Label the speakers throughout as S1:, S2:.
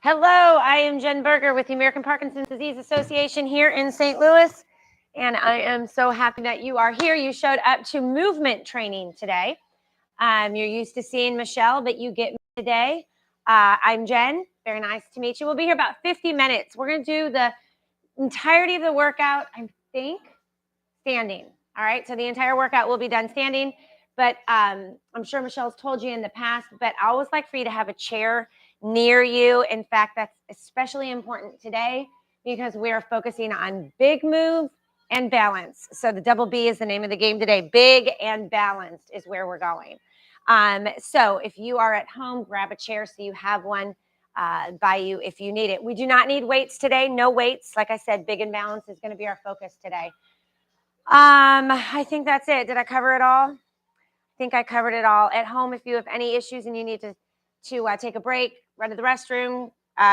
S1: Hello, I am Jen Berger with the American Parkinson's Disease Association here in St. Louis, and I am so happy that you are here. You showed up to movement training today. You're used to seeing Michelle, but you get me today. I'm Jen. Very nice to meet you. We'll be here about 50 minutes. We're going to do the entirety of the workout, I think, standing. All right, so the entire workout will be done standing, but I'm sure Michelle's told you in the past, but I always like for you to have a chair near you. In fact, that's especially important today because we are focusing on big move and balance. So the double B is the name of the game today. Big and balanced is where we're going. So if you are at home, grab a chair so you have one by you if you need it. We do not need weights today. No weights. Like I said, big and balanced is going to be our focus today. I think that's it. Did I cover it all? I think I covered it all. At home, if you have any issues and you need to take a break, run to the restroom,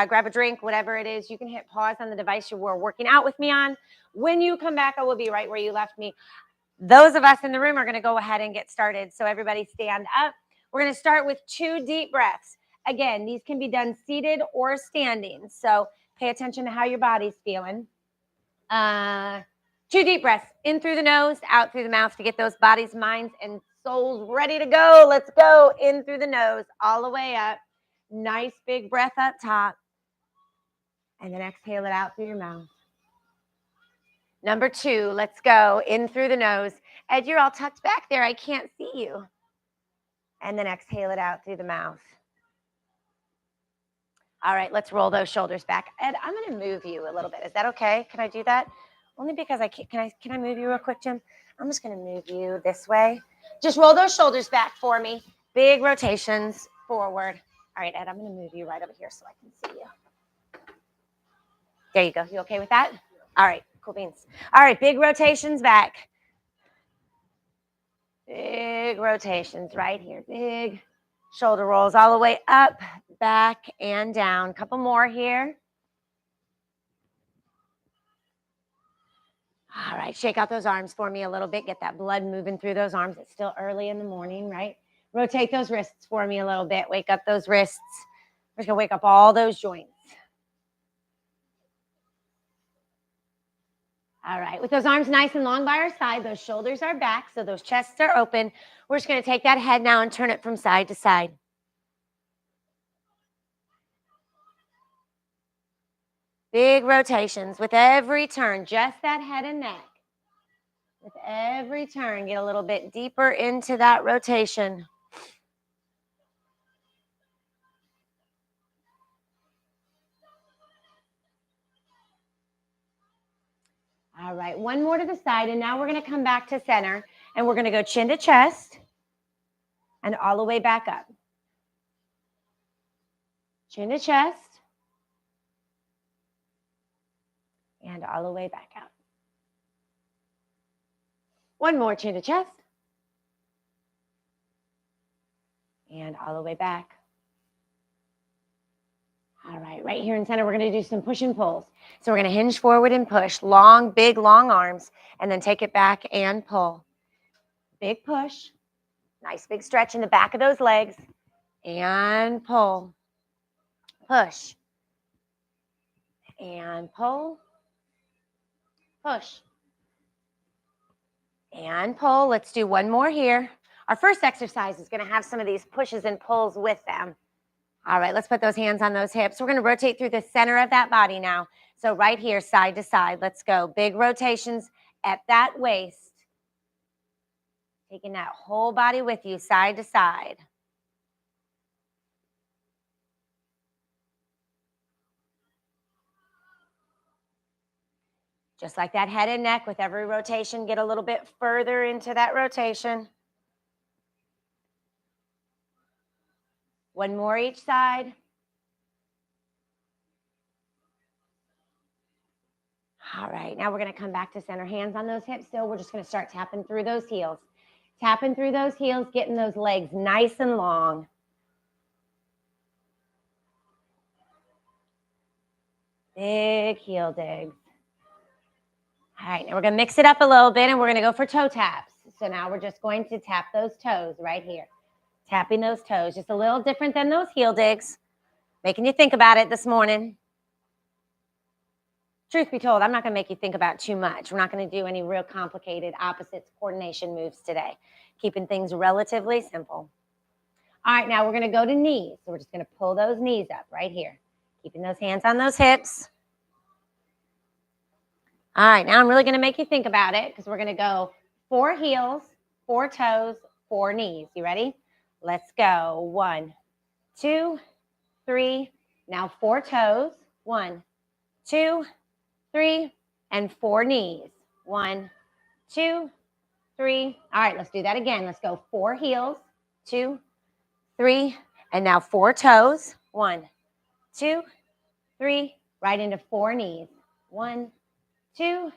S1: grab a drink, whatever it is, you can hit pause on the device you were working out with me on. When you come back, I will be right where you left me. Those of us in the room are going to go ahead and get started. So everybody stand up. We're going to start with 2 deep breaths. Again, these can be done seated or standing. So pay attention to how your body's feeling. 2 deep breaths, in through the nose, out through the mouth to get those bodies, minds, and souls ready to go. Let's go. In through the nose, all the way up. Nice big breath up top. And then exhale it out through your mouth. Number 2, let's go. In through the nose. Ed, you're all tucked back there. I can't see you. And then exhale it out through the mouth. All right, let's roll those shoulders back. Ed, I'm going to move you a little bit. Is that okay? Can I do that? Only because can I move you real quick, Jim? I'm just going to move you this way. Just roll those shoulders back for me. Big rotations forward. All right, Ed, I'm going to move you right over here so I can see you. There you go. You okay with that? All right, cool beans. All right, big rotations back. Big rotations right here. Big shoulder rolls all the way up, back, and down. Couple more here. All right, shake out those arms for me a little bit. Get that blood moving through those arms. It's still early in the morning, right? Rotate those wrists for me a little bit. Wake up those wrists. We're just going to wake up all those joints. All right, with those arms nice and long by our side, those shoulders are back, so those chests are open. We're just going to take that head now and turn it from side to side. Big rotations with every turn, just that head and neck. With every turn, get a little bit deeper into that rotation. All right, one more to the side, and now we're going to come back to center, and we're going to go chin to chest and all the way back up. Chin to chest and all the way back out. One more, chin to chest and all the way back. All right, right here in center, we're going to do some push and pulls. So we're going to hinge forward and push, long, big, long arms, and then take it back and pull. Big push, nice big stretch in the back of those legs, and pull, push, and pull, push, and pull. Let's do one more here. Our first exercise is going to have some of these pushes and pulls with them. All right, let's put those hands on those hips. We're going to rotate through the center of that body now. So right here, side to side, let's go. Big rotations at that waist. Taking that whole body with you, side to side. Just like that head and neck, with every rotation, get a little bit further into that rotation. One more each side. All right, now we're going to come back to center. Hands on those hips still. We're just going to start tapping through those heels. Tapping through those heels, getting those legs nice and long. Big heel digs. All right, now we're going to mix it up a little bit, and we're going to go for toe taps. So now we're just going to tap those toes right here. Tapping those toes, just a little different than those heel digs. Making you think about it this morning. Truth be told, I'm not going to make you think about too much. We're not going to do any real complicated opposites coordination moves today. Keeping things relatively simple. All right, now we're going to go to knees. So we're just going to pull those knees up right here. Keeping those hands on those hips. All right, now I'm really going to make you think about it because we're going to go 4 heels, 4 toes, 4 knees. You ready? Let's go. 1, 2, 3. Now 4 toes. 1, 2, 3, and 4 knees. 1, 2, 3. All right, let's do that again. Let's go 4 heels, 2, 3, and now 4 toes. 1, 2, 3, right into 4 knees. 1, 2,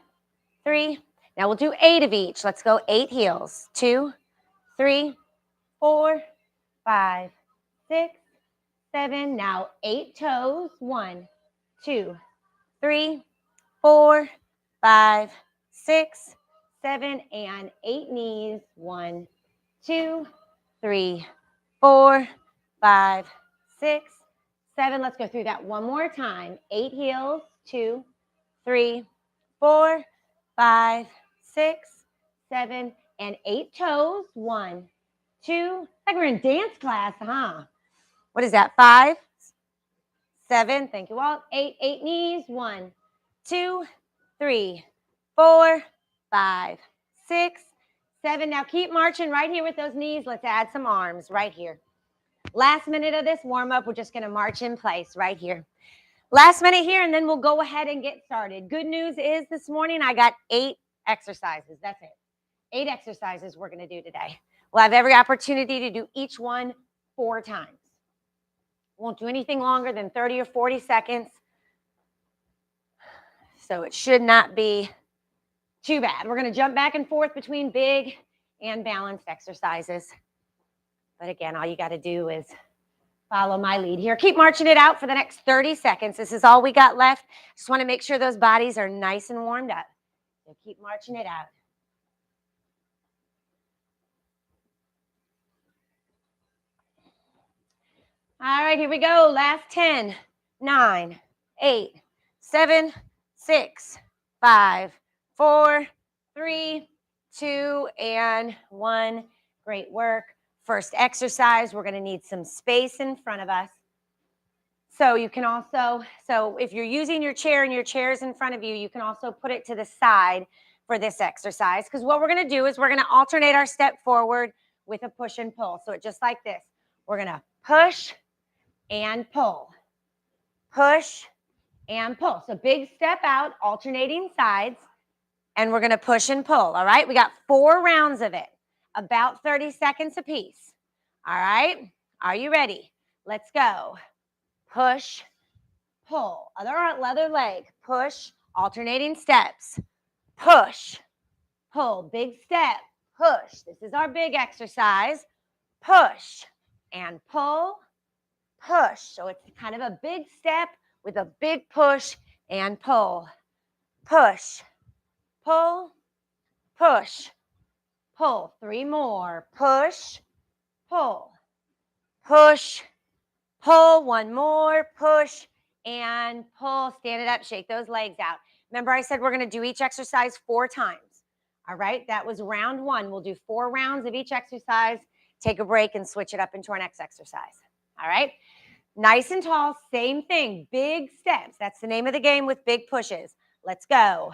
S1: 3. Now we'll do 8 of each. Let's go 8 heels. 2, 3, 4, 5, 6, 7. Now 8 toes. 1, 2, 3, 4, 5, 6, 7, and 8 knees. 1, 2, 3, 4, 5, 6, 7. Let's go through that one more time. 8 heels. 2, 3, 4, 5, 6, 7, and 8 toes. 1, 2. Like we're in dance class, huh? What is that? 5, 7. Thank you all. 8 knees. 1, 2, 3, 4, 5, 6, 7. Now keep marching right here with those knees. Let's add some arms right here. Last minute of this warm up, we're just going to march in place right here. Last minute here, and then we'll go ahead and get started. Good news is this morning I got 8 exercises. That's it. 8 exercises we're going to do today. We'll have every opportunity to do each one 4 times. Won't do anything longer than 30 or 40 seconds. So it should not be too bad. We're going to jump back and forth between big and balanced exercises. But again, all you got to do is follow my lead here. Keep marching it out for the next 30 seconds. This is all we got left. Just want to make sure those bodies are nice and warmed up. So keep marching it out. All right, here we go. Last 10, 9, 8, 7, 6, 5, 4, 3, 2, and 1. Great work. First exercise, we're going to need some space in front of us. So you can also, if you're using your chair and your chair's in front of you, you can also put it to the side for this exercise. Because what we're going to do is we're going to alternate our step forward with a push and pull. So it's just like this. We're going to push and pull. Push and pull. So big step out, alternating sides. And we're going to push and pull. All right. We got 4 rounds of it. About 30 seconds apiece. All right. Are you ready? Let's go. Push, pull. Other leg. Push, alternating steps. Push, pull. Big step. Push. This is our big exercise. Push and pull. Push. So it's kind of a big step with a big push and pull. Push, pull, push, pull. 3 more. Push, pull, push, pull. 1 more. Push and pull. Stand it up. Shake those legs out. Remember I said we're going to do each exercise 4 times. All right. That was round 1. We'll do 4 rounds of each exercise. Take a break and switch it up into our next exercise. All right. Nice and tall. Same thing. Big steps. That's the name of the game with big pushes. Let's go.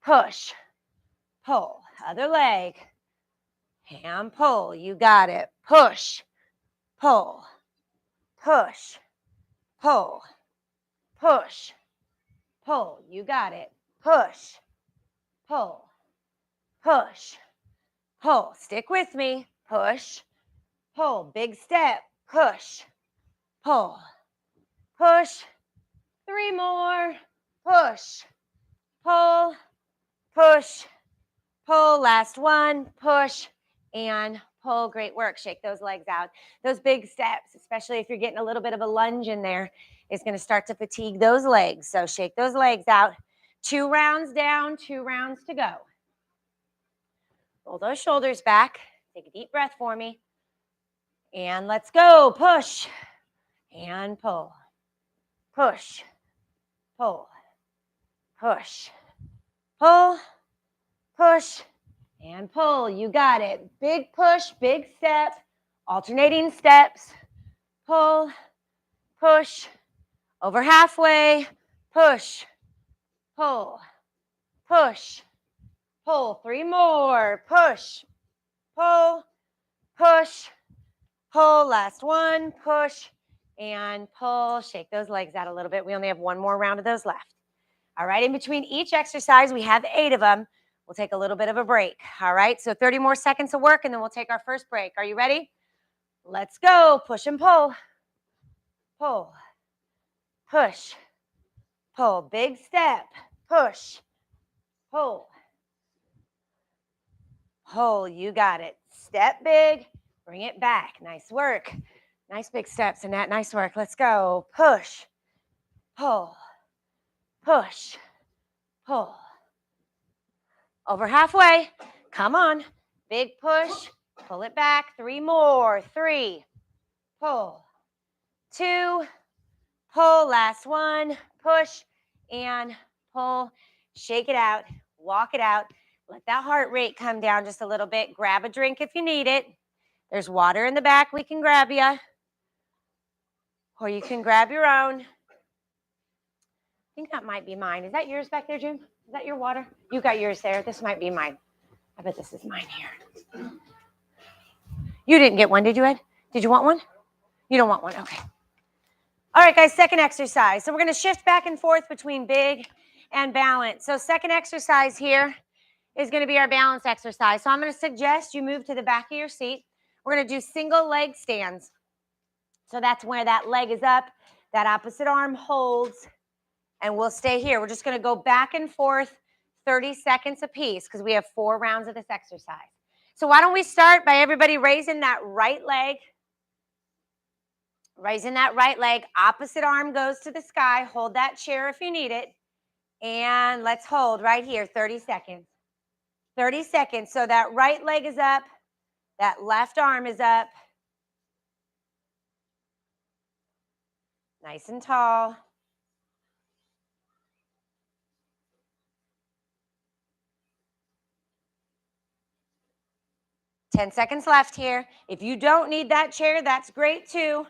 S1: Push, pull. Other leg. And pull. You got it. Push, pull, push, pull, push, pull. You got it. Push, pull, push, pull. Stick with me. Push, pull. Big step. Push, pull, push. 3 more. Push, pull, push, pull. Last 1. Push and pull. Great work. Shake those legs out. Those big steps, especially if you're getting a little bit of a lunge in there, is going to start to fatigue those legs. So shake those legs out. 2 rounds down, 2 rounds to go. Roll those shoulders back. Take a deep breath for me. And let's go. Push and pull. push, pull, push, pull, push, and pull. You got it. Big push, big step, alternating steps. Pull, push, over halfway, push, pull, push, pull. 3 more. Push, pull, push, pull. Last one. Push and pull. Shake those legs out a little bit. We only have 1 more round of those left. All right. In between each exercise, we have 8 of them. We'll take a little bit of a break. All right. So 30 more seconds of work, and then we'll take our first break. Are you ready? Let's go. Push and pull. Pull. Push. Pull. Big step. Push. Pull. Pull. You got it. Step big. Bring it back. Nice work. Nice big steps, Annette. Nice work. Let's go. Push. Pull. Push. Pull. Over halfway. Come on. Big push. Pull it back. 3 more. 3. Pull. 2. Pull. Last one. Push and pull. Shake it out. Walk it out. Let that heart rate come down just a little bit. Grab a drink if you need it. There's water in the back. We can grab you. Or you can grab your own. I think that might be mine. Is that yours back there, June? Is that your water? You got yours there. This might be mine. I bet this is mine here. You didn't get one, did you, Ed? Did you want one? You don't want one. Okay. All right, guys, second exercise. So we're going to shift back and forth between big and balance. So second exercise here is going to be our balance exercise. So I'm going to suggest you move to the back of your seat. We're going to do single leg stands. So that's where that leg is up, that opposite arm holds, and we'll stay here. We're just going to go back and forth 30 seconds apiece because we have 4 rounds of this exercise. So why don't we start by everybody raising that right leg. Raising that right leg. Opposite arm goes to the sky. Hold that chair if you need it. And let's hold right here, 30 seconds. 30 seconds. So that right leg is up. That left arm is up. Nice and tall. Ten seconds left here. If you don't need that chair, that's great too.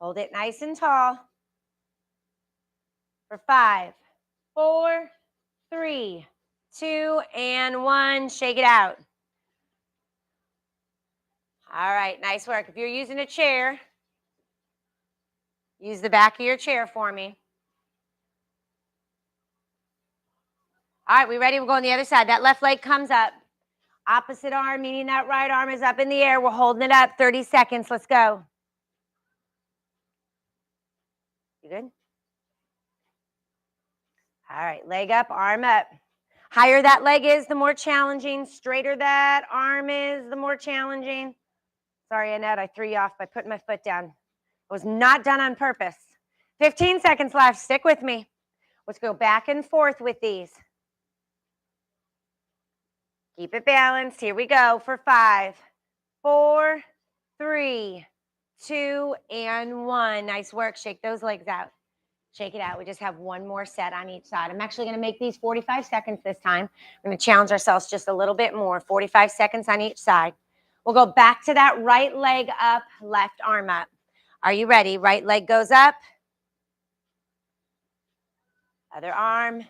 S1: Hold it nice and tall. For 5, 4, 3, 2, and 1. Shake it out. All right, nice work. If you're using a chair, use the back of your chair for me. All right, we ready? We're going the other side. That left leg comes up. Opposite arm, meaning that right arm is up in the air. We're holding it up. 30 seconds. Let's go. You good? All right, leg up, arm up. Higher that leg is, the more challenging. Straighter that arm is, the more challenging. Sorry, Annette, I threw you off by putting my foot down. It was not done on purpose. 15 seconds left. Stick with me. Let's go back and forth with these. Keep it balanced. Here we go for 5, 4, 3, 2, and 1. Nice work. Shake those legs out. Shake it out. We just have 1 more set on each side. I'm actually going to make these 45 seconds this time. We're going to challenge ourselves just a little bit more. 45 seconds on each side. We'll go back to that right leg up, left arm up. Are you ready? Right leg goes up. Other arm.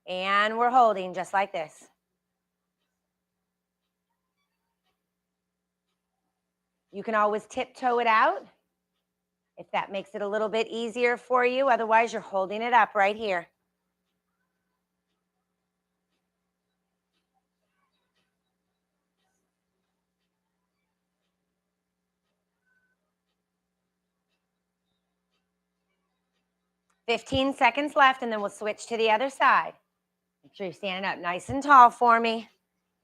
S1: And we're holding just like this. You can always tiptoe it out if that makes it a little bit easier for you. Otherwise, you're holding it up right here. "15 seconds left, and then we'll switch to the other side. Make sure you're standing up nice and tall for me. You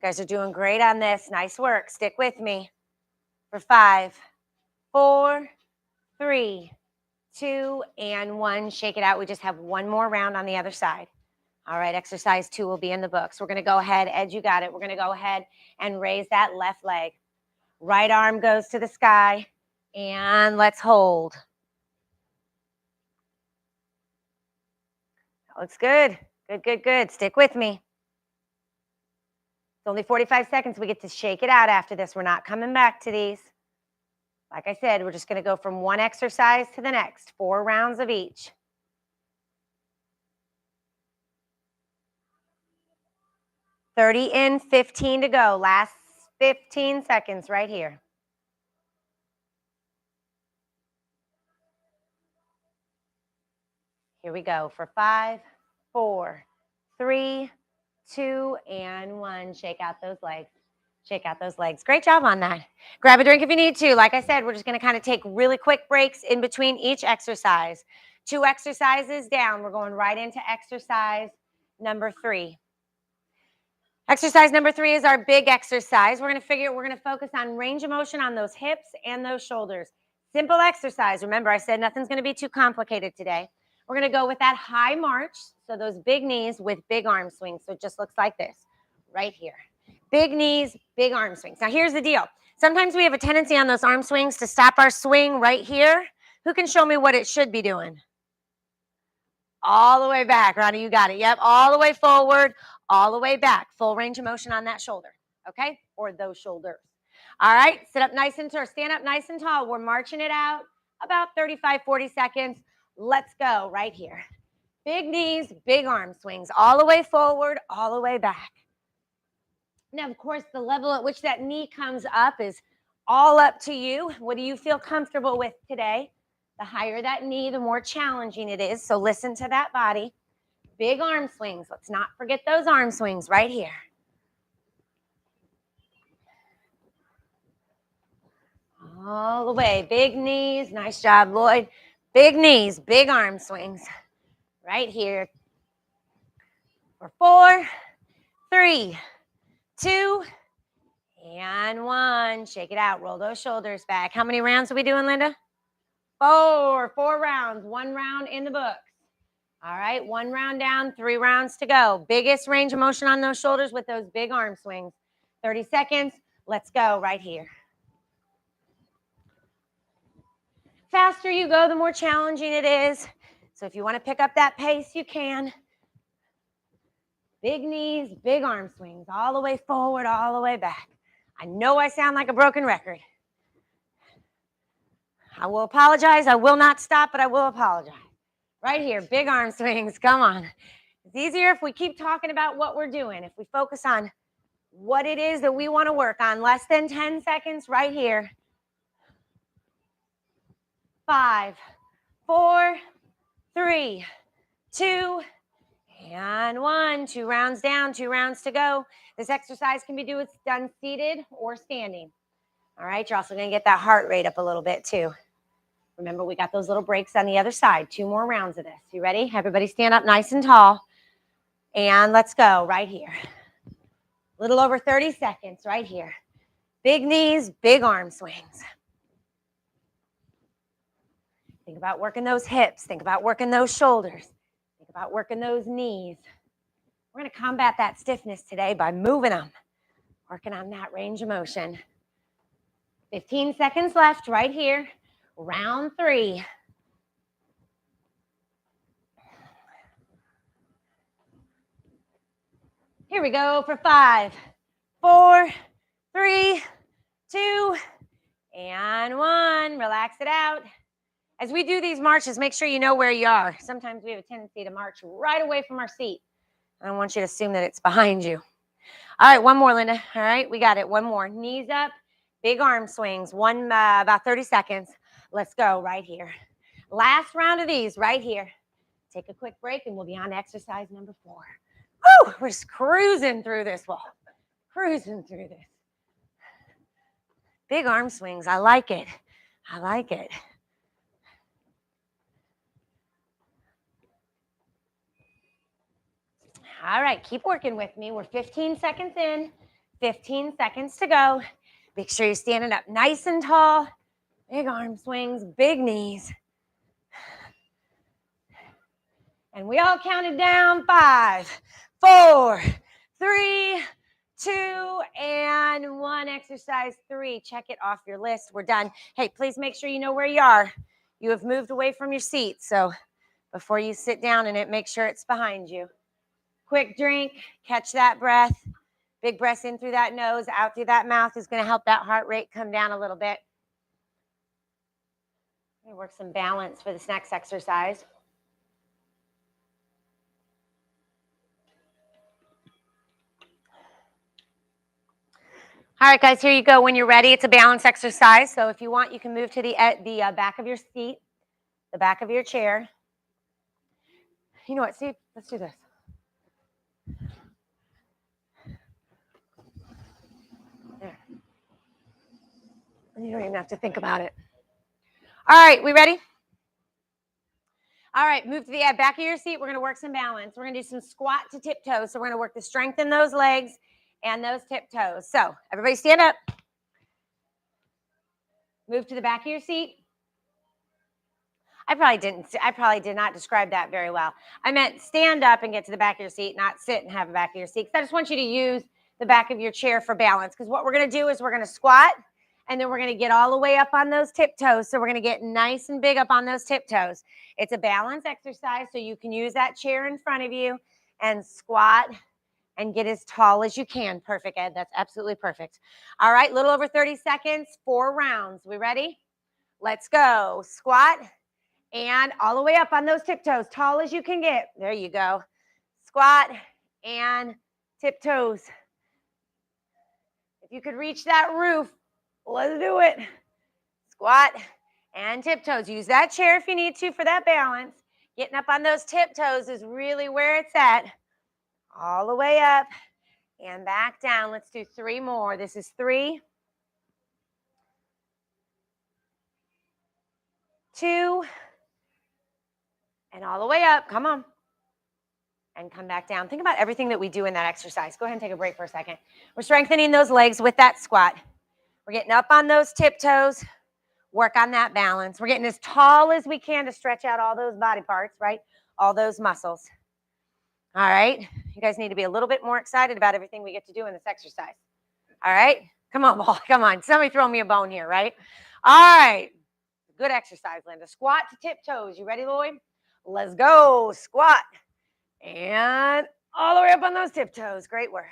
S1: guys are doing great on this. Nice work. Stick with me. For 5, 4, 3, 2, and 1. Shake it out. We just have 1 more round on the other side. All right, exercise 2 will be in the books. We're going to go ahead. Ed, you got it. We're going to go ahead and raise that left leg. Right arm goes to the sky, and let's hold. That looks good. Good, good, good. Stick with me. It's only 45 seconds. We get to shake it out after this. We're not coming back to these. Like I said, we're just going to go from one exercise to the next. 4 rounds of each. 30 in, 15 to go. Last 15 seconds right here. Here we go for 5, 4, 3, 2, and 1. Shake out those legs. Shake out those legs. Great job on that. Grab a drink if you need to. Like I said, we're just going to kind of take really quick breaks in between each exercise. 2 exercises down. We're going right into exercise number 3. Exercise number 3 is our big exercise. We're going to focus on range of motion on those hips and those shoulders. Simple exercise. Remember, I said nothing's going to be too complicated today. We're going to go with that high march. So those big knees with big arm swings. So it just looks like this right here. Big knees, big arm swings. Now here's the deal. Sometimes we have a tendency on those arm swings to stop our swing right here. Who can show me what it should be doing? All the way back, Ronnie, you got it. Yep, all the way forward, all the way back. Full range of motion on that shoulder, okay? Or those shoulders. All right, sit up nice and tall, stand up nice and tall. We're marching it out about 35, 40 seconds. Let's go right here. Big knees, big arm swings, all the way forward, all the way back. Now, of course, the level at which that knee comes up is all up to you. What do you feel comfortable with today? The higher that knee, the more challenging it is. So listen to that body. Big arm swings. Let's not forget those arm swings right here. All the way. Big knees. Nice job, Lloyd. Big knees, big arm swings right here. For 4, 3, 2, and 1. Shake it out. Roll those shoulders back. How many rounds are we doing, Linda? 4 rounds. 1 round in the books. All right, 1 round down, 3 rounds to go. Biggest range of motion on those shoulders with those big arm swings. 30 seconds. Let's go right here. Faster you go, the more challenging it is. So if you want to pick up that pace, you can. Big knees, big arm swings, all the way forward, all the way back. I know I sound like a broken record. I will apologize. I will not stop, but I will apologize. Right here, big arm swings. Come on. It's easier if we keep talking about what we're doing. If we focus on what it is that we want to work on. Less than 10 seconds right here. 5, 4, 3, 2, and 1. 2 rounds down, 2 rounds to go. This exercise can be done seated or standing. All right, you're also going to get that heart rate up a little bit too. Remember, we got those little breaks on the other side. 2 more rounds of this. You ready? Everybody stand up nice and tall. And let's go right here. A little over 30 seconds right here. Big knees, big arm swings. Think about working those hips. Think about working those shoulders. Think about working those knees. We're going to combat that stiffness today by moving them. Working on that range of motion. 15 seconds left right here. Round 3. Here we go for 5, 4, 3, 2, and 1. Relax it out. As we do these marches, make sure you know where you are. Sometimes we have a tendency to march right away from our seat. I don't want you to assume that it's behind you. All right, 1 more, Linda. All right, we got it. 1 more. Knees up, big arm swings. About 30 seconds. Let's go right here. Last round of these right here. Take a quick break and we'll be on to exercise number 4. Woo, we're just cruising through this wall. Cruising through this. Big arm swings. I like it. I like it. All right, keep working with me. We're 15 seconds in, 15 seconds to go. Make sure you're standing up nice and tall. Big arm swings, big knees. And we all counted down. 5, 4, 3, 2, and 1. Exercise 3. Check it off your list. We're done. Hey, please make sure you know where you are. You have moved away from your seat, so before you sit down in it, make sure it's behind you. Quick drink, catch that breath. Big breath in through that nose, out through that mouth is going to help that heart rate come down a little bit. We're going to work some balance for this next exercise. All right, guys, here you go. When you're ready, it's a balance exercise. So if you want, you can move to the back of your seat, the back of your chair. You know what? See, let's do this. There. You don't even have to think about it. All right, we ready? All right, move to the back of your seat. We're going to work some balance. We're going to do some squat to tiptoes. So we're going to work to strengthen those legs and those tiptoes. So everybody stand up. Move to the back of your seat. I probably did not describe that very well. I meant stand up and get to the back of your seat, not sit and have the back of your seat. I just want you to use the back of your chair for balance, because what we're going to do is we're going to squat, and then we're going to get all the way up on those tiptoes. So we're going to get nice and big up on those tiptoes. It's a balance exercise, so you can use that chair in front of you and squat and get as tall as you can. Perfect, Ed. That's absolutely perfect. All right, little over 30 seconds, 4 rounds. We ready? Let's go. Squat. And all the way up on those tiptoes, tall as you can get. There you go. Squat and tiptoes. If you could reach that roof, let's do it. Squat and tiptoes. Use that chair if you need to for that balance. Getting up on those tiptoes is really where it's at. All the way up and back down. Let's do 3 more. This is 3, 2, and all the way up. Come on. And come back down. Think about everything that we do in that exercise. Go ahead and take a break for a second. We're strengthening those legs with that squat. We're getting up on those tiptoes. Work on that balance. We're getting as tall as we can to stretch out all those body parts, right? All those muscles. All right. You guys need to be a little bit more excited about everything we get to do in this exercise. All right. Come on, ball. Come on. Somebody throw me a bone here, right? All right. Good exercise, Linda. Squat to tiptoes. You ready, Lloyd? Let's go. Squat. And all the way up on those tiptoes. Great work.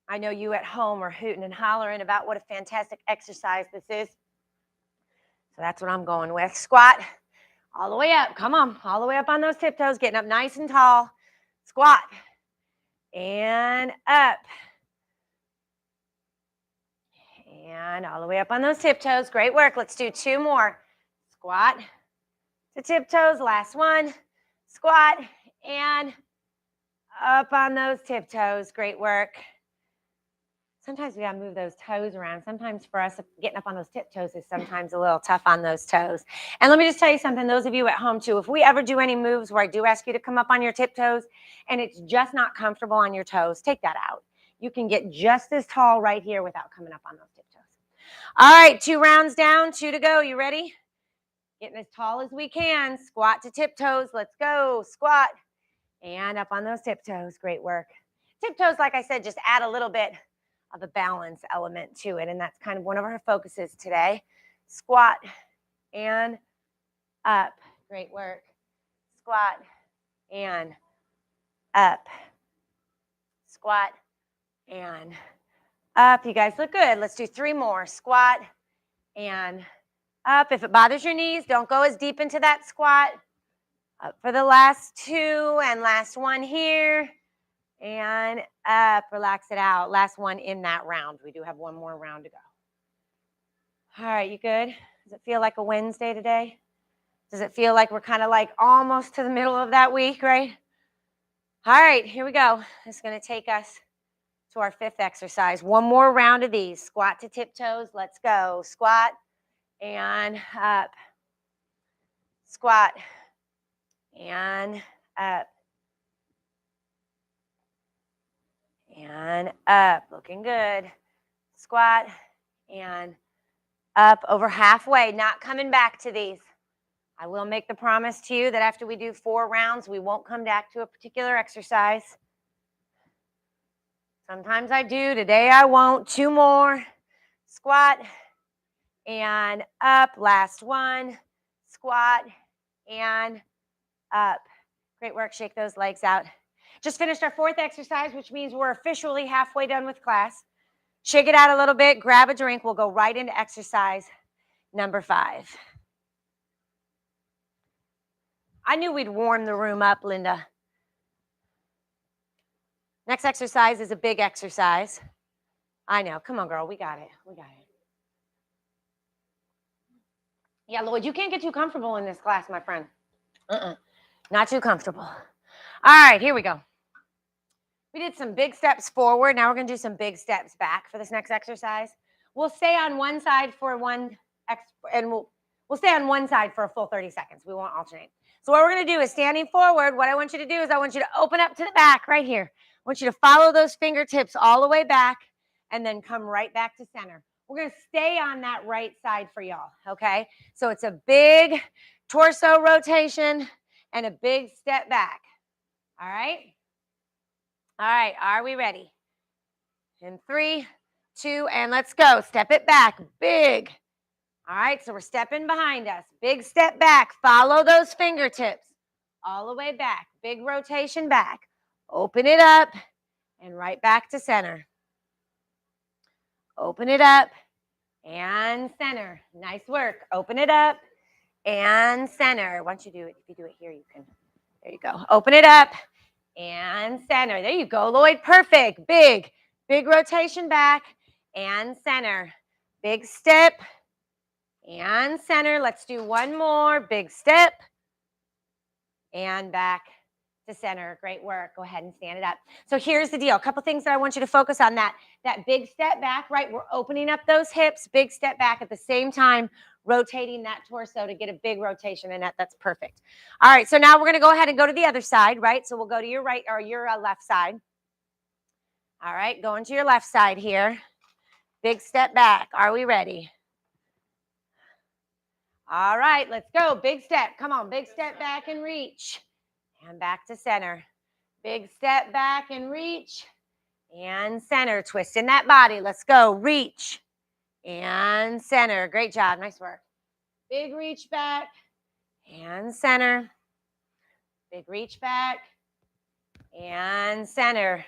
S1: I know you at home are hooting and hollering about what a fantastic exercise this is. So that's what I'm going with. Squat. All the way up. Come on. All the way up on those tiptoes. Getting up nice and tall. Squat. And up. And all the way up on those tiptoes. Great work. Let's do 2 more. Squat to tiptoes. Last one. Squat. And up on those tiptoes. Great work. Sometimes we got to move those toes around. Sometimes for us, getting up on those tiptoes is sometimes a little tough on those toes. And let me just tell you something, those of you at home too, if we ever do any moves where I do ask you to come up on your tiptoes and it's just not comfortable on your toes, take that out. You can get just as tall right here without coming up on those tiptoes. All right, 2 rounds down, 2 to go. You ready? Getting as tall as we can. Squat to tiptoes. Let's go. Squat. And up on those tiptoes. Great work. Tiptoes, like I said, just add a little bit of a balance element to it. And that's kind of one of our focuses today. Squat and up. Great work. Squat and up. Squat and up. You guys look good. Let's do 3 more. Squat and up. If it bothers your knees, don't go as deep into that squat. Up for the last 2 and last one here. And up. Relax it out. Last one in that round. We do have 1 more round to go. All right, you good? Does it feel like a Wednesday today? Does it feel like we're kind of like almost to the middle of that week, right? All right, here we go. It's going to take us to our 5th exercise. 1 more round of these. Squat to tiptoes. Let's go. Squat and up. Squat and up. And up. Looking good. Squat and up. Over halfway. Not coming back to these. I will make the promise to you that after we do 4 rounds, we won't come back to a particular exercise. Sometimes I do. Today I won't. 2 more. Squat and up. Last one. Squat and up. Great work. Shake those legs out. Just finished our 4th exercise, which means we're officially halfway done with class. Shake it out a little bit. Grab a drink. We'll go right into exercise number 5. I knew we'd warm the room up, Linda. Next exercise is a big exercise. I know. Come on, girl. We got it. We got it. Yeah, Lloyd, you can't get too comfortable in this class, my friend. Not too comfortable. All right, here we go. We did some big steps forward. Now we're going to do some big steps back for this next exercise. We'll stay on one side for we'll stay on one side for a full 30 seconds. We won't alternate. So what we're going to do is standing forward, what I want you to do is I want you to open up to the back right here. I want you to follow those fingertips all the way back and then come right back to center. We're going to stay on that right side for y'all, okay? So it's a big torso rotation and a big step back, all right? All right, are we ready? In 3, 2, and let's go. Step it back, big. All right, so we're stepping behind us. Big step back, follow those fingertips all the way back. Big rotation back. Open it up and right back to center. Open it up and center. Nice work. Open it up and center. Once you do it, if you do it here, you can, there you go. Open it up and center. There you go, Lloyd. Perfect. Big rotation back and center. Big step and center. Let's do one more. Big step and back to center. Great work. Go ahead and stand it up. So here's the deal. A couple things that I want you to focus on. That big step back, right? We're opening up those hips, big step back at the same time, rotating that torso to get a big rotation in that. That's perfect. All right, so now we're going to go ahead and go to the other side, right? So we'll go to your right or your left side. All right, going to your left side here. Big step back. Are we ready? All right, let's go. Big step. Come on, big step back and reach. And back to center. Big step back and reach. And center. Twist in that body. Let's go. Reach. And center. Great job. Nice work. Big reach back. And center. Big reach back. And center.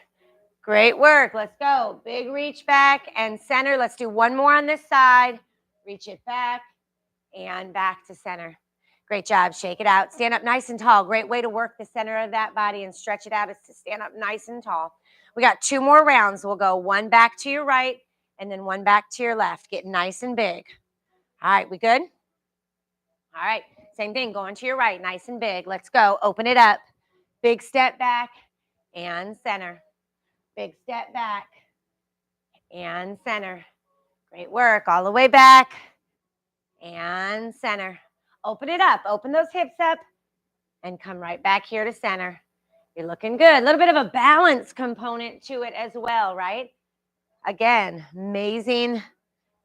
S1: Great work. Let's go. Big reach back and center. Let's do one more on this side. Reach it back and back to center. Great job. Shake it out. Stand up nice and tall. Great way to work the center of that body and stretch it out is to stand up nice and tall. We got 2 more rounds. We'll go one back to your right and then one back to your left. Get nice and big. All right, we good? All right, same thing. Going to your right, nice and big. Let's go. Open it up. Big step back and center. Big step back and center. Great work. All the way back and center. Open it up. Open those hips up and come right back here to center. You're looking good. A little bit of a balance component to it as well, right? Again, amazing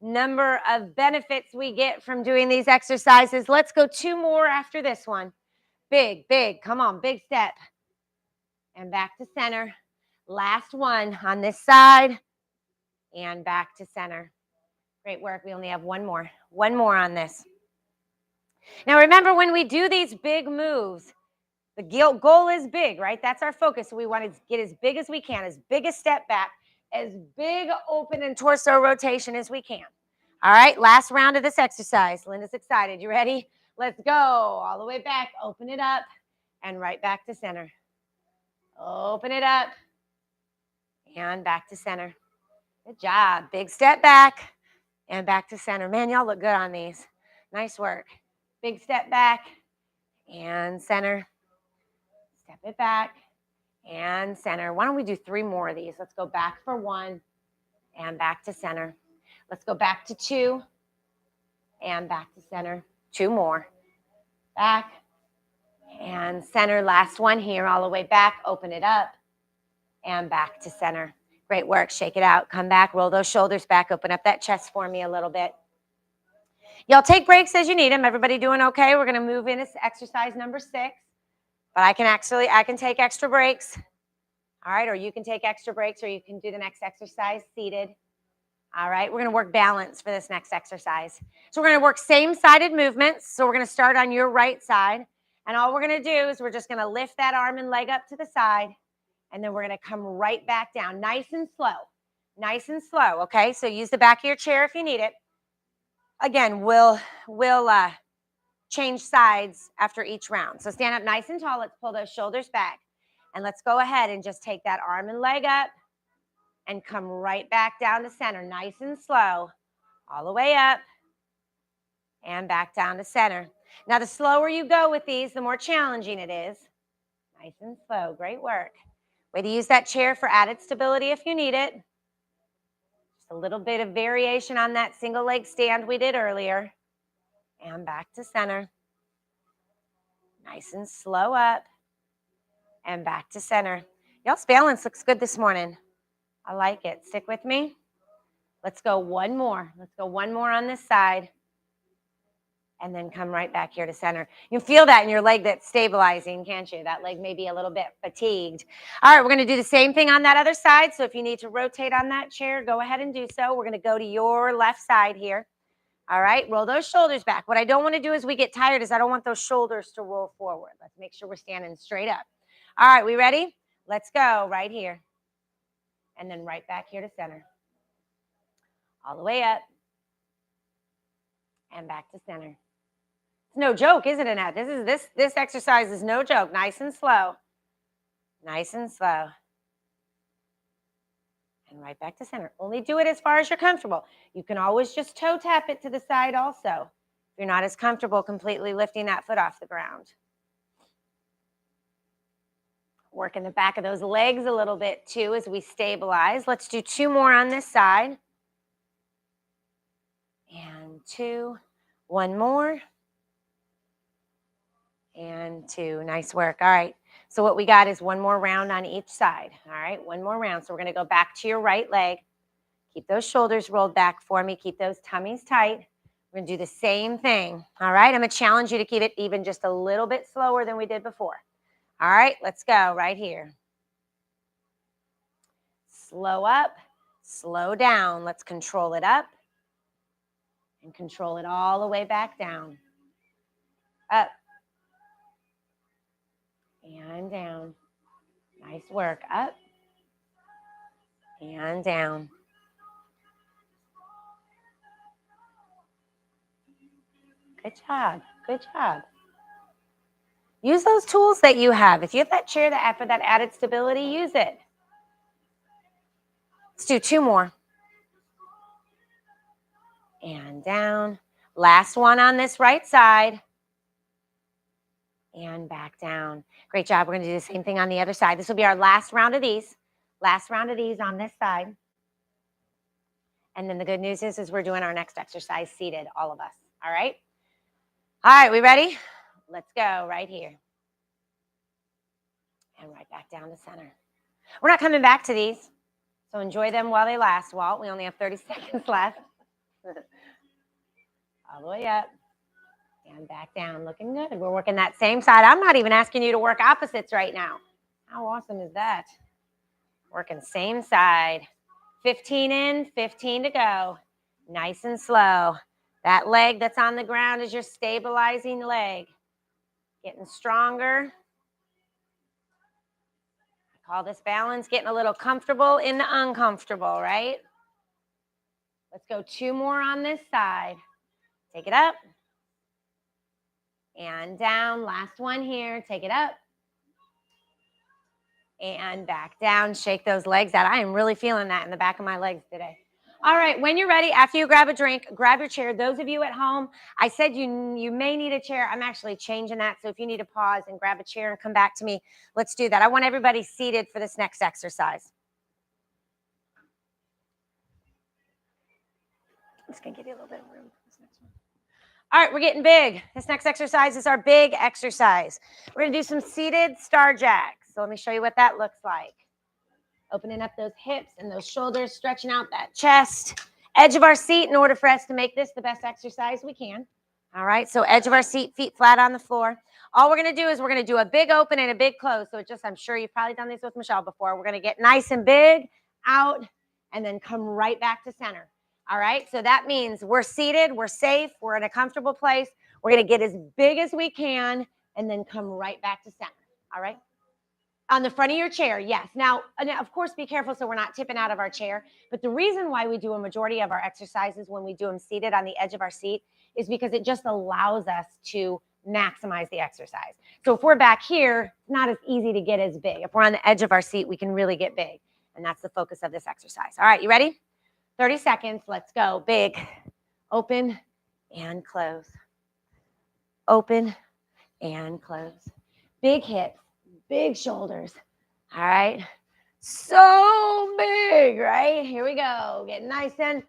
S1: number of benefits we get from doing these exercises. Let's go 2 more after this one. Big, big. Come on, big step. And back to center. Last one on this side and back to center. Great work. We only have one more. One more on this. Now, remember, when we do these big moves, the goal is big, right? That's our focus. So we want to get as big as we can, as big a step back, as big open and torso rotation as we can. All right, last round of this exercise. Linda's excited. You ready? Let's go. All the way back. Open it up and right back to center. Open it up and back to center. Good job. Big step back and back to center. Man, y'all look good on these. Nice work. Big step back and center. Step it back and center. Why don't we do 3 more of these? Let's go back for 1 and back to center. Let's go back to 2 and back to center. 2 more. Back and center. Last one here. All the way back. Open it up and back to center. Great work. Shake it out. Come back. Roll those shoulders back. Open up that chest for me a little bit. Y'all take breaks as you need them. Everybody doing okay? We're going to move into exercise number 6. But I can take extra breaks. All right, or you can take extra breaks, or you can do the next exercise seated. All right, we're going to work balance for this next exercise. So we're going to work same-sided movements. So we're going to start on your right side, And all we're going to do is we're just going to lift that arm and leg up to the side, and then we're going to come right back down, nice and slow. Nice and slow, okay? So use the back of your chair if you need it. Again, we'll change sides after each round. So stand up nice and tall. Let's pull those shoulders back. And let's go ahead and just take that arm and leg up and come right back down to center, nice and slow, all the way up and back down to center. Now, the slower you go with these, the more challenging it is. Nice and slow, great work. Way to use that chair for added stability if you need it. Just a little bit of variation on that single leg stand we did earlier. And back to center. Nice and slow up and back to center. Y'all's balance looks good this morning. I like it. Stick with me. Let's go one more. Let's go one more on this side. And then come right back here to center. You can feel that in your leg that's stabilizing, can't you? That leg may be a little bit fatigued. All right, we're going to do the same thing on that other side. So if you need to rotate on that chair, go ahead and do so. We're going to go to your left side here. All right, roll those shoulders back. What I don't want to do as we get tired is I don't want those shoulders to roll forward. Let's make sure we're standing straight up. All right, we ready? Let's go right here. And then right back here to center. All the way up. And back to center. It's no joke, isn't it, Nat? This exercise is no joke. Nice and slow. Nice and slow. And right back to center. Only do it as far as you're comfortable. You can always just toe tap it to the side also. If you're not as comfortable completely lifting that foot off the ground. Working the back of those legs a little bit too as we stabilize. Let's do two more on this side. And two. One more. And two. Nice work. All right. So what we got is one more round on each side. All right, one more round. So we're going to go back to your right leg. Keep those shoulders rolled back for me. Keep those tummies tight. We're going to do the same thing. All right, I'm going to challenge you to keep it even just a little bit slower than we did before. All right, let's go right here. Slow up, slow down. Let's control it up and control it all the way back down. Up. And down. Nice work. Up and down. Good job. Good job. Use those tools that you have. If you have that chair that for that added stability, use it. Let's do two more. And down. Last one on this right side. And back down. Great job. We're going to do the same thing on the other side. This will be our last round of these. Last round of these on this side. And then the good news is we're doing our next exercise seated, all of us. All right? All right, we ready? Let's go right here. And right back down to center. We're not coming back to these, so enjoy them while they last, Walt. We only have 30 seconds left. All the way up. And back down, looking good. We're working that same side. I'm not even asking you to work opposites right now. How awesome is that? Working same side. 15 in, 15 to go. Nice and slow. That leg that's on the ground is your stabilizing leg. Getting stronger. I call this balance getting a little comfortable in the uncomfortable, right? Let's go two more on this side. Take it up. And down. Last one here. Take it up. And back down. Shake those legs out. I am really feeling that in the back of my legs today. All right, when you're ready, after you grab a drink, grab your chair. Those of you at home, I said you may need a chair. I'm actually changing that. So if you need to pause and grab a chair and come back to me, let's do that. I want everybody seated for this next exercise. I'm just going to give you a little bit of room for this next one. All right, we're getting big. This next exercise is our big exercise. We're going to do some seated star jacks. So let me show you what that looks like. Opening up those hips and those shoulders, stretching out that chest. Edge of our seat in order for us to make this the best exercise we can. All right, so edge of our seat, feet flat on the floor. All we're going to do is we're going to do a big open and a big close. So I'm sure you've probably done this with Michelle before. We're going to get nice and big, out, and then come right back to center. All right, so that means we're seated, we're safe, we're in a comfortable place. We're going to get as big as we can, and then come right back to center. All right? On the front of your chair, yes. Now, of course, be careful so we're not tipping out of our chair. But the reason why we do a majority of our exercises when we do them seated on the edge of our seat is because it just allows us to maximize the exercise. So if we're back here, it's not as easy to get as big. If we're on the edge of our seat, we can really get big. And that's the focus of this exercise. All right, you ready? 30 seconds. Let's go. Big. Open and close. Open and close. Big hips. Big shoulders. All right. So big, right? Here we go. Get nice and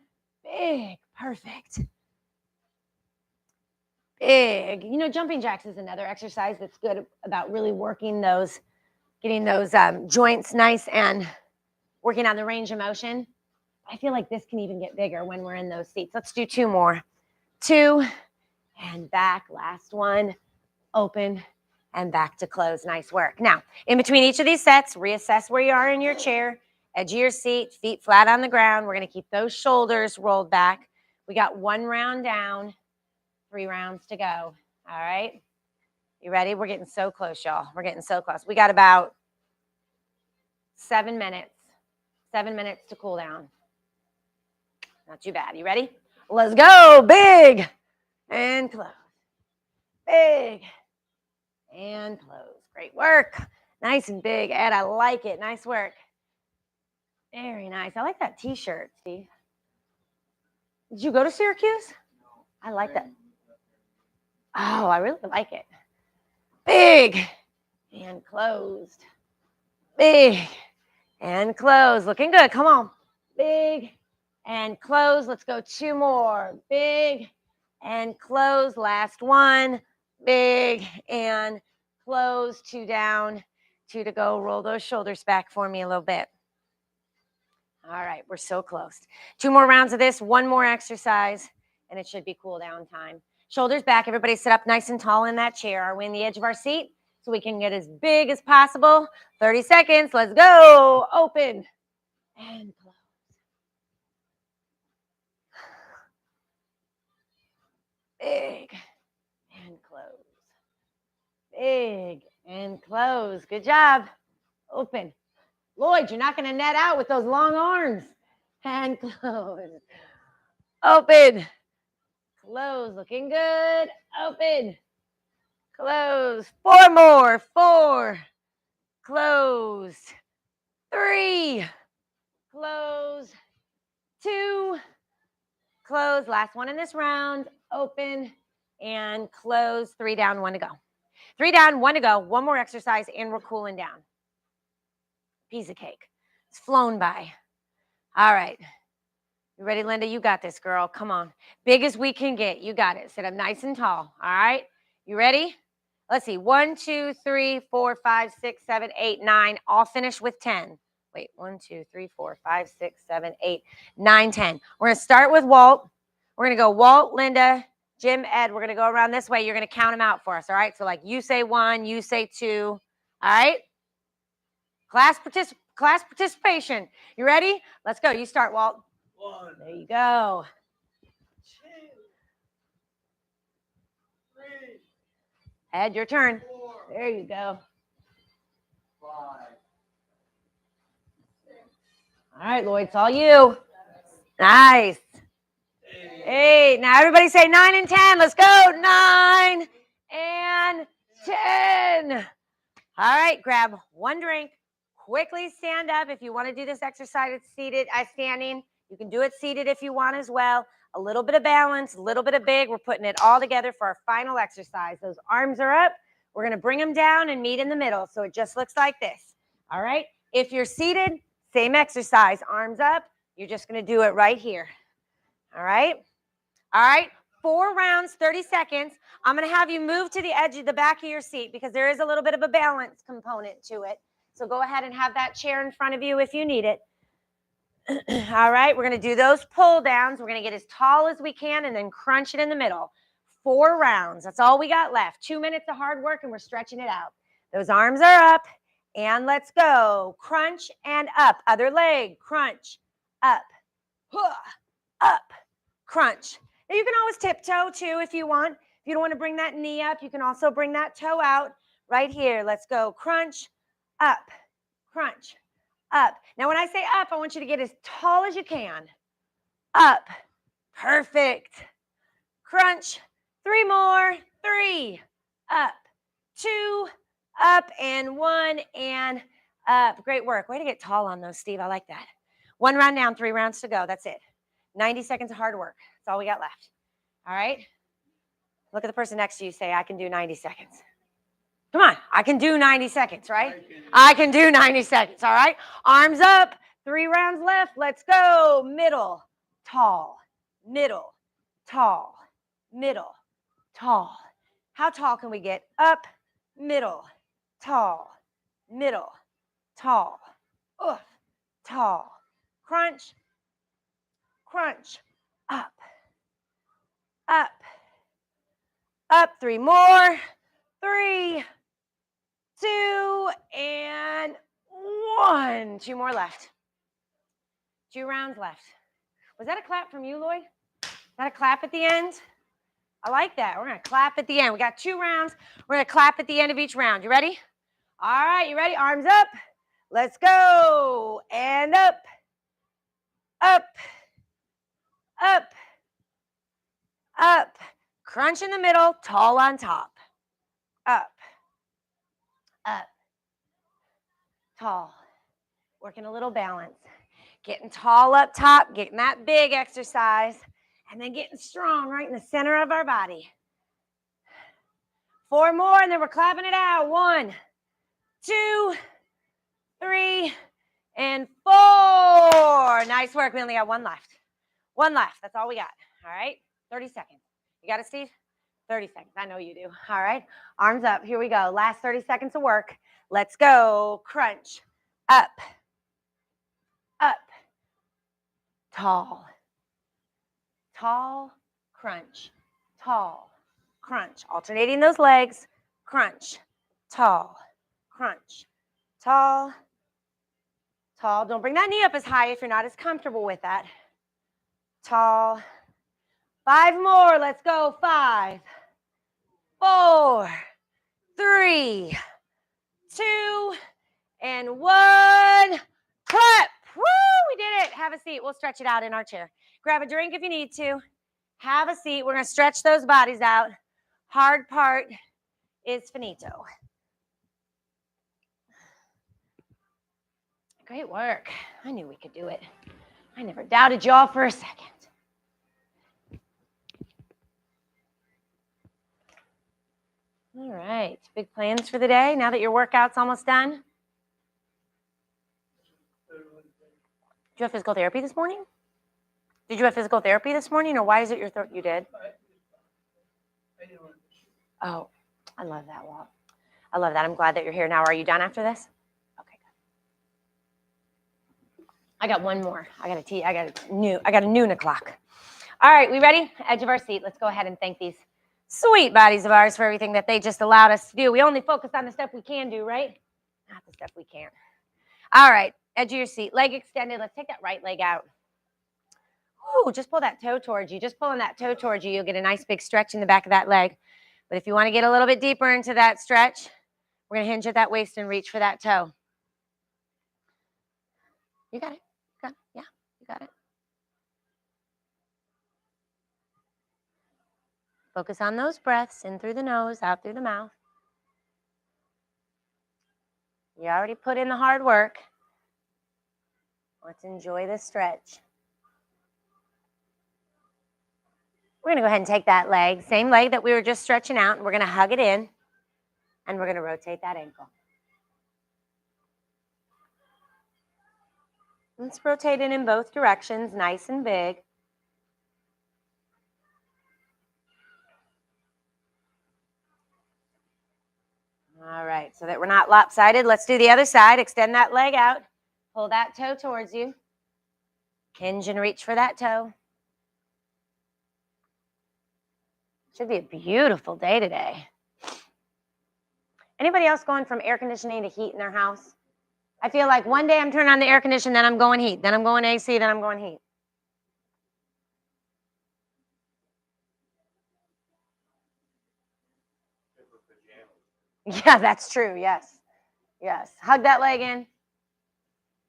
S1: big. Perfect. Big. You know, jumping jacks is another exercise that's good about really working those, getting those joints nice and working on the range of motion. I feel like this can even get bigger when we're in those seats. Let's do 2 more. 2 and back. Last one. Open and back to close. Nice work. Now, in between each of these sets, reassess where you are in your chair, edge of your seat, feet flat on the ground. We're going to keep those shoulders rolled back. We got 1 round down, 3 rounds to go. All right. You ready? We're getting so close, y'all. We're getting so close. We got about 7 minutes. 7 minutes to cool down. Not too bad. You ready? Let's go. Big and close. Big and close. Great work. Nice and big, Ed. I like it. Nice work. Very nice. I like that t-shirt, Steve. Did you go to Syracuse? I like that. Oh, I really like it. Big and closed. Big and closed. Looking good. Come on. Big and close. Let's go 2 more. Big and close. Last one. Big and close. 2 down. 2 to go. Roll those shoulders back for me a little bit. All right, we're so close. 2 more rounds of this, 1 more exercise, and it should be cool down time. Shoulders back. Everybody sit up nice and tall in that chair. Are we in the edge of our seat? So we can get as big as possible. 30 seconds. Let's go. Open and close. Big and close. Big and close. Good job. Open. Lloyd, you're not going to net out with those long arms. And close. Open. Close. Looking good. Open. Close. 4 more. 4. Close. 3. Close. 2. Close. Last one in this round. Open and close. 3 down, 1 to go. 3 down, 1 to go. 1 more exercise and we're cooling down. Piece of cake. It's flown by. All right. You ready, Linda? You got this, girl. Come on. Big as we can get. You got it. Sit up nice and tall. All right. You ready? Let's see. 1, 2, 3, 4, 5, 6, 7, 8, 9. I'll finish with 10. Wait. 1, 2, 3, 4, 5, 6, 7, 8, 9, 10. We're going to start with Walt. We're going to go Walt, Linda, Jim, Ed. We're going to go around this way. You're going to count them out for us. All right. So like you say 1, you say 2. All right. Class participation. You ready? Let's go. You start, Walt.
S2: 1.
S1: There you go.
S2: 2. 3.
S1: Ed, your turn.
S2: 4.
S1: There you go.
S2: 5. 6.
S1: All right, Lloyd, it's all you. Nice. 8. Now everybody say 9 and 10. Let's go. 9 and 10. All right, grab 1 drink. Quickly stand up if you want to do this exercise seated, standing. You can do it seated if you want as well. A little bit of balance, a little bit of big. We're putting it all together for our final exercise. Those arms are up. We're going to bring them down and meet in the middle. So it just looks like this. All right. If you're seated, same exercise. Arms up. You're just going to do it right here. All right. All right. 4 rounds, 30 seconds. I'm going to have you move to the edge of the back of your seat because there is a little bit of a balance component to it. So go ahead and have that chair in front of you if you need it. All right, we're going to do those pull downs. We're going to get as tall as we can and then crunch it in the middle. 4 rounds. That's all we got left. 2 minutes of hard work and we're stretching it out. Those arms are up and let's go. Crunch and up. Other leg. Crunch. Up. Up. Crunch. Now you can always tiptoe too if you want. If you don't want to bring that knee up, you can also bring that toe out right here. Let's go. Crunch, up, crunch, up. Now, when I say up, I want you to get as tall as you can. Up. Perfect. Crunch. 3 more. 3. Up. 2. Up. And 1. And up. Great work. Way to get tall on those, Steve. I like that. 1 round down, 3 rounds to go. That's it. 90 seconds of hard work. That's all we got left. All right? Look at the person next to you. Say, I can do 90 seconds. Come on. I can do 90 seconds, right? I can do 90 seconds. All right? Arms up. 3 rounds left. Let's go. Middle, tall, middle, tall, middle, tall. How tall can we get? Up, middle, tall, middle, tall, tall. Crunch, crunch, up, up, up. 3 more. 3, 2, and 1. 2 more left. 2 rounds left. Was that a clap from you, Lloyd? Is that a clap at the end? I like that. We're going to clap at the end. We got 2 rounds. We're going to clap at the end of each round. You ready? All right, you ready? Arms up. Let's go. And up, up, up, up. Crunch in the middle, tall on top. Up, up, tall. Working a little balance. Getting tall up top, getting that big exercise, and then getting strong right in the center of our body. 4 more, and then we're clapping it out. 1, 2, 3, and 4. Nice work. We only got 1 left. 1 left. That's all we got. All right? 30 seconds. You got it, Steve? 30 seconds. I know you do. All right? Arms up. Here we go. Last 30 seconds of work. Let's go. Crunch. Up. Up. Tall. Tall. Crunch. Tall. Crunch. Alternating those legs. Crunch. Tall. Crunch. Tall. Tall. Don't bring that knee up as high if you're not as comfortable with that. Tall. 5 more. Let's go. 5, 4, 3, 2, and 1. Clap. Woo, we did it. Have a seat. We'll stretch it out in our chair. Grab a drink if you need to. Have a seat. We're going to stretch those bodies out. Hard part is finito. Great work. I knew we could do it. I never doubted y'all for a second. All right. Big plans for the day now that your workout's almost done? Did you have physical therapy this morning? Did you have physical therapy this morning, or why is it your throat? You did? Oh, I love that, Walt. I love that. I'm glad that you're here now. Are you done after this? Okay, good. I got 1 more. I got a noon o'clock. All right, we ready? Edge of our seat. Let's go ahead and thank these sweet bodies of ours for everything that they just allowed us to do. We only focus on the stuff we can do, right? Not the stuff we can't. All right, edge of your seat. Leg extended. Let's take that right leg out. Ooh, just pull that toe towards you. Just pulling that toe towards you, you'll get a nice big stretch in the back of that leg. But if you want to get a little bit deeper into that stretch, we're going to hinge at that waist and reach for that toe. You got it. You got it. Yeah, you got it. Focus on those breaths, in through the nose, out through the mouth. You already put in the hard work. Let's enjoy this stretch. We're going to go ahead and take that leg, same leg that we were just stretching out, and we're going to hug it in, and we're going to rotate that ankle. Let's rotate it in both directions, nice and big. All right, so that we're not lopsided, let's do the other side. Extend that leg out. Pull that toe towards you. Hinge and reach for that toe. Should be a beautiful day today. Anybody else going from air conditioning to heat in their house? I feel like one day I'm turning on the air conditioning, then I'm going heat, then I'm going AC, then I'm going heat. Yeah, that's true. Yes. Yes. Hug that leg in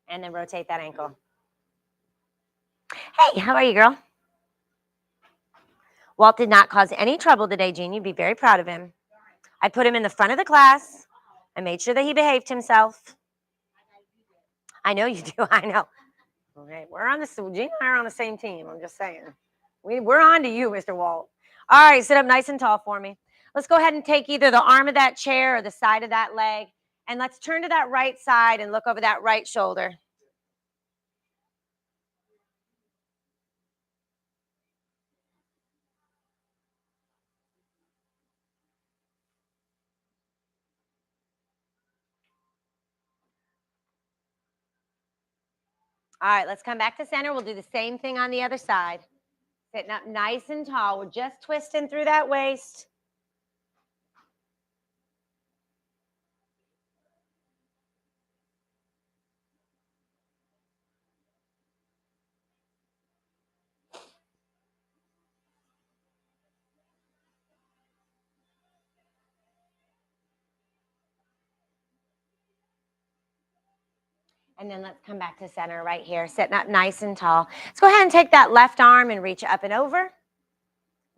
S1: and then rotate that ankle. Hey, how are you, girl? Walt did not cause any trouble today, Jean. You'd be very proud of him. I put him in the front of the class. I made sure that he behaved himself. I know you do. I know. Okay, we're on the Jean and I are on the same team. I'm just saying. We're on to you, Mr. Walt. All right, sit up nice and tall for me. Let's go ahead and take either the arm of that chair or the side of that leg. And let's turn to that right side and look over that right shoulder. All right, let's come back to center. We'll do the same thing on the other side. Sitting up nice and tall. We're just twisting through that waist. And then let's come back to center right here, sitting up nice and tall. Let's go ahead and take that left arm and reach up and over.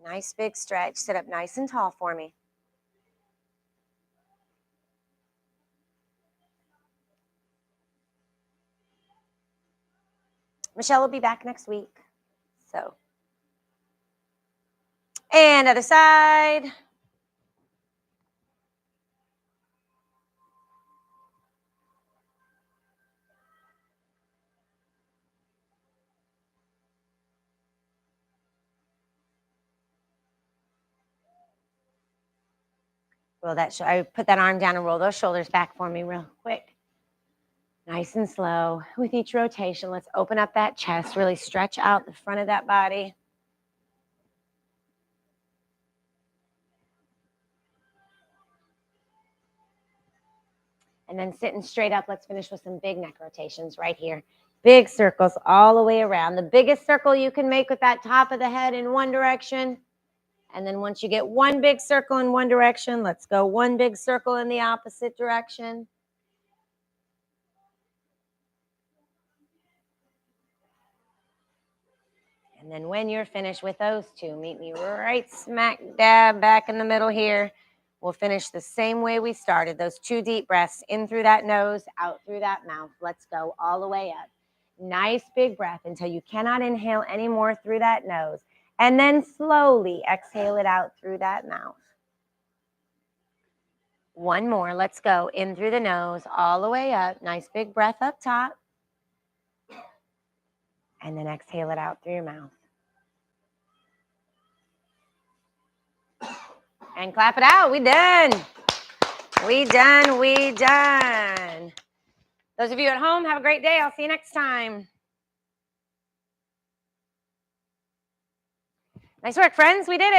S1: Nice big stretch. Sit up nice and tall for me. Michelle will be back next week. So, and other side. Roll that. I put that arm down and roll those shoulders back for me real quick. Nice and slow. With each rotation, let's open up that chest. Really stretch out the front of that body. And then sitting straight up, let's finish with some big neck rotations right here. Big circles all the way around. The biggest circle you can make with that top of the head in one direction. And then once you get one big circle in one direction, let's go one big circle in the opposite direction. And then when you're finished with those two, meet me right smack dab back in the middle here. We'll finish the same way we started. Those 2 deep breaths, in through that nose, out through that mouth. Let's go all the way up. Nice big breath until you cannot inhale anymore through that nose. And then slowly exhale it out through that mouth. One more. Let's go in through the nose, all the way up. Nice big breath up top. And then exhale it out through your mouth. And clap it out. We done. We done. We done. Those of you at home, have a great day. I'll see you next time. Nice work, friends. We did it.